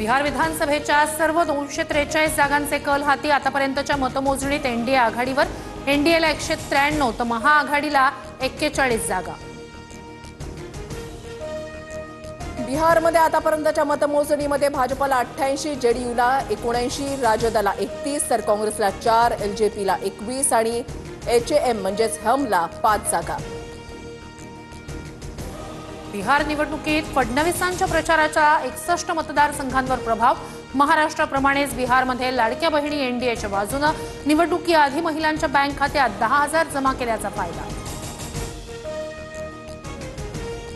बिहार विधानसभेच्या सर्व 243 जागांचे कल हाती। आतापर्यंतच्या मतमोजणीत एनडीए आघाडीवर, एनडीएला 193 तर महाआघाडीला 41 जागा। बिहारमध्ये आतापर्यंतच्या मतमोजणीमध्ये भाजपला 88, जेडीयूला 79, राजदला 31 तर काँग्रेसला 4, एलजेपीला 21 आणि एचएएम म्हणजेच हमला 5 जागा। बिहार निवडणुकीत फडणवीसांच्या प्रचाराचा 61 मतदारसंघांवर प्रभाव। महाराष्ट्राप्रमाणेच बिहारमध्ये लाडक्या बहिणी एनडीएच्या बाजूने। निवडणुकीआधी महिलांच्या बँक खात्यात 10,000 जमा केल्याचा फायदा।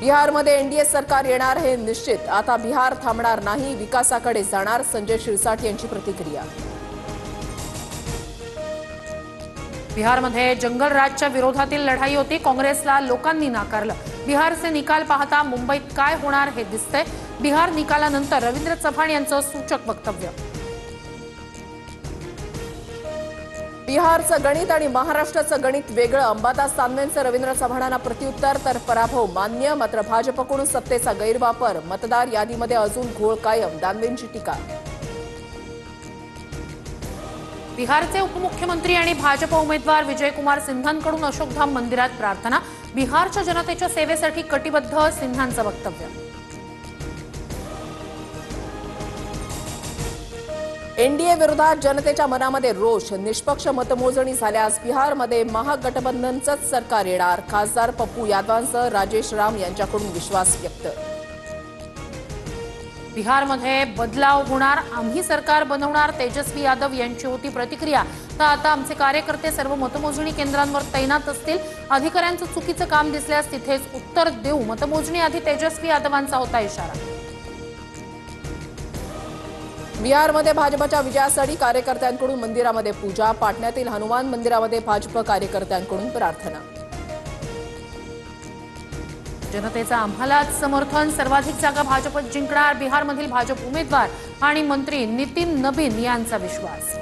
बिहारमध्ये एनडीए सरकार येणार हे निश्चित। आता बिहार थांबणार नाही, विकासाकडे जाणार, संजय शिरसाट यांची प्रतिक्रिया। बिहारमध्ये जंगलराजच्या विरोधातील लढाई होती, काँग्रेसला लोकांनी नाकारलं। बिहारचे निकाल पाहता मुंबईत काय होणार हे दिसतंय। बिहार निकालानंतर रवींद्र चव्हाण यांचं सूचक वक्तव्य। बिहारचं गणित आणि महाराष्ट्राचं गणित वेगळं। अंबादास दानवेंचं रवींद्र चव्हाणांना प्रत्युत्तर, तर पराभव मान्य, मात्र भाजपकडून सत्तेचा गैरवापर, मतदार यादीमध्ये अजून घोळ कायम, दानवेंची टीका। बिहारचे उपमुख्यमंत्री आणि भाजप उमेदवार विजयकुमार सिन्हांकडून अशोकधाम मंदिरात प्रार्थना। बिहारच्या जनतेच्या सेवेसाठी कटिबद्ध, सिन्हांचं वक्तव्य। एनडीए विरोधात जनतेच्या मनामध्ये रोष, निष्पक्ष मतमोजणी झाल्यास बिहारमध्ये महागठबंधनचंच सरकार येणार, खासदार पप्पू यादवांसह राजेश राम यांच्याकडून विश्वास व्यक्त। बिहारमध्ये बदलाव होणार, आम्ही सरकार बनवणार, तेजस्वी यादव यांची होती प्रतिक्रिया। तर आता आमचे कार्यकर्ते सर्व मतमोजणी केंद्रांवर तैनात असतील। अधिकाऱ्यांचं चुकीचं काम दिसल्यास तिथेच उत्तर देऊ, मतमोजणी आधी तेजस्वी यादवांचा होता इशारा। बिहारमध्ये भाजपच्या विजयासाठी कार्यकर्त्यांकडून मंदिरामध्ये पूजा, पाटण्यातील हनुमान मंदिरामध्ये भाजप कार्यकर्त्यांकडून प्रार्थना। जनतेचा आम्हालाच समर्थन, सर्वाधिक जागा भाजपच जिंकणार, बिहारमधील भाजप उमेदवार आणि मंत्री नितीन नबीन यांचा विश्वास।